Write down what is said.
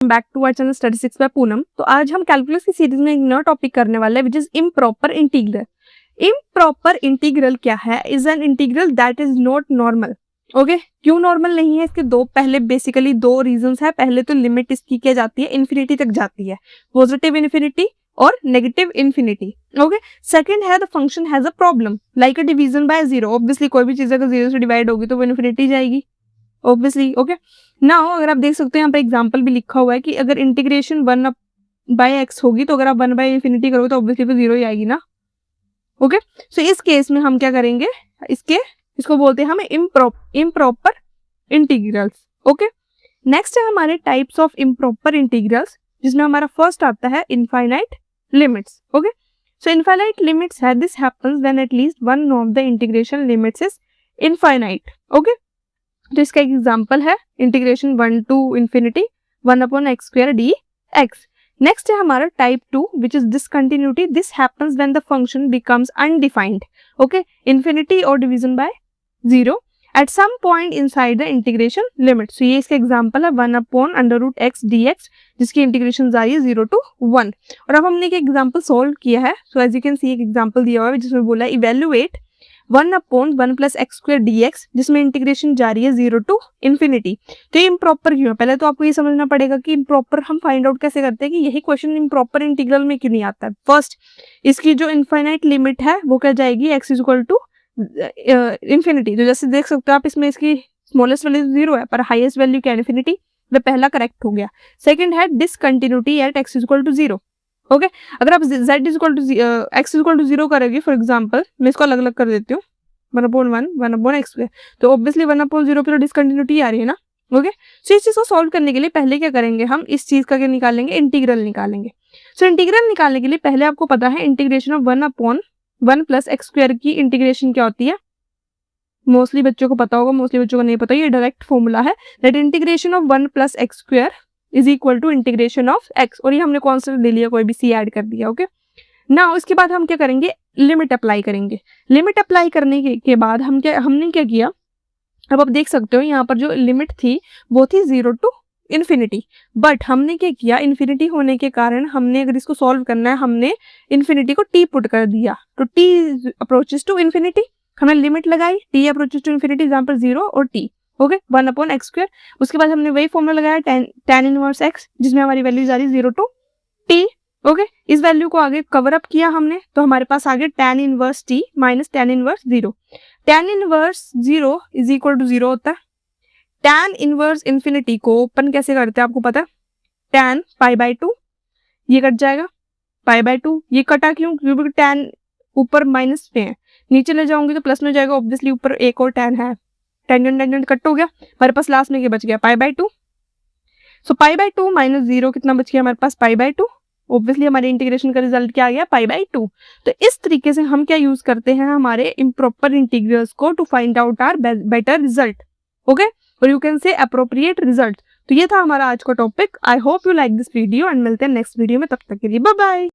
Back to our channel statistics by Poonam. तो आज हम कैलकुलस की सीरीज में एक नया टॉपिक करने वाले हैं which is improper integral. Improper integral क्या है? Is an integral that is not normal. Okay, क्यों नॉर्मल नहीं है? इसके बेसिकली दो रीजंस है। पहले तो लिमिट इसकी क्या जाती है, इन्फिनिटी तक जाती है, पॉजिटिव इन्फिनिटी और नेगेटिव इन्फिनिटी। ओके, सेकंड है the function has a problem like a division by zero. Obviously कोई भी चीज अगर जीरो से डिवाइड होगी तो वो इन्फिनिटी जाएगी ऑब्वियसली। ओके, नाउ अगर आप देख सकते हो यहाँ पे एग्जांपल भी लिखा हुआ है कि अगर इंटीग्रेशन 1 बाय एक्स होगी तो अगर आप 1 बाय इन्फिनिटी करोगे तो ऑब्वियसली तो जीरो ही आएगी ना। ओके, सो इस केस में हम क्या करेंगे, इसको बोलते हैं हम इम्प्रॉपर इंटीग्रल्स। ओके, नेक्स्ट है हमारे टाइप्स ऑफ इम्प्रॉपर इंटीग्रल्स, जिसमें हमारा फर्स्ट आता है infinite limits. Okay, so infinite limits है this happens when at least one of the integration limits is infinite. Okay, तो इसका एग्जांपल है integration 1 to infinity 1 upon x square d x. Next है हमारा type 2 which is discontinuity. This happens when the function becomes undefined. Okay, infinity और division by zero at some point inside the integration limit. So ये इसका example है 1 upon under root x d x, जिसकी integration जा रही है 0 to 1। और अब हमने एक एग्जांपल सोल्व किया है। So as you can see एक एग्जांपल दिया हुआ है जिसमें बोला है evaluate 1 upon 1 plus x square d x, जिसमें इंटीग्रेशन जा रही है 0 to इंफिनिटी। तो ये इम्प्रॉपर क्यों है? पहले तो आपको ये समझना पड़ेगा कि इम्प्रॉपर हम फाइंड आउट कैसे करते हैं, कि यही क्वेश्चन इम्प्रॉपर इंटीग्रल में क्यों नहीं आता है। फर्स्ट, इसकी जो इनफाइनाइट लिमिट है वो क्या जाएगी, x is equal to infinity. तो जैसे देख सकते हो आप, इसमें इसकी स्मॉलेस्ट वैल्यू 0 है पर हाईएस्ट वैल्यू क्या इंफिनिटी। वह पहला करेक्ट हो गया। सेकंड है discontinuity at x is equal to 0। Okay, अगर आप z is equal to x is equal to 0 करोगे, फॉर एग्जांपल मैं इसको अलग अलग कर देती हूँ, 1 अपॉन 1 अपॉन एक्स स्क्वायर, तो ऑब्वियसली 1 अपॉन 0 पे तो डिसकंटिन्यूटी आ रही है ना। ओके, सो इस चीज को सॉल्व करने के लिए पहले क्या करेंगे, हम इस चीज का क्या निकालेंगे, इंटीग्रल निकालेंगे। सो इंटीग्रल निकालने के लिए पहले आपको पता है integration of 1 upon 1 plus x square की इंटीग्रेशन क्या होती है। मोस्टली बच्चों को पता होगा, मोस्टली बच्चों को नहीं पता। ये डायरेक्ट फॉर्मूला है that integration of 1 plus x square is equal to integration of x, और ये हमने कांस्टेंट ले लिया, कोई भी सी ऐड कर दिया। ओके, नाउ इसके बाद हम क्या करेंगे, लिमिट अप्लाई करेंगे। लिमिट अप्लाई करने के बाद हमने क्या किया, अब आप देख सकते हो यहाँ पर जो लिमिट थी वो थी 0 to इन्फिनिटी, बट हमने क्या किया, इन्फिनिटी होने के कारण हमने, अगर इसको सॉल्व करना है, हमने इन्फिनिटी को t पुट कर दिया। तो t अप्रोचेस टू इन्फिनिटी, हमने लिमिट लगाई t approaches to infinity, example 0 और t। Okay, 1 upon x square. उसके बाद हमने वही फॉर्मूला लगाया tan इनवर्स x, जिसमें हमारी वैल्यू जा रही है 0 to t। ओके, इस वैल्यू को आगे कवर अप किया हमने, तो हमारे पास आ गया tan inverse t minus tan inverse 0। tan inverse 0 is equal to 0 होता है। tan इनवर्स इन्फिनिटी को ओपन कैसे करते हैं आपको पता है, tan पाई बाय 2, ये कट जाएगा, पाई बाय 2 ये कटा क्यों, क्योंकि tan ऊपर माइनस में है, नीचे ले जाऊंगी तो प्लस में जाएगा, ऑब्वियसली ऊपर एक और tan है, टेंजेंट कट हो गया, हमारे पास लास्ट में क्या बच गया, pi by 2। So pi by 2 minus 0 कितना बच गया हमारे पास, पाई बाय 2। ऑब्वियसली हमारे इंटीग्रेशन का रिजल्ट क्या आ गया, पाई बाय 2। तो इस तरीके से हम क्या यूज करते हैं हमारे इम्प्रॉपर इंटीग्रल्स को to find out our better result. Okay, और you can say appropriate result. तो ये था हमारा आज का टॉपिक। I hope you like this video and मिलते हैं नेक्स्ट वीडियो में, तब तक के लिए बाय बाय।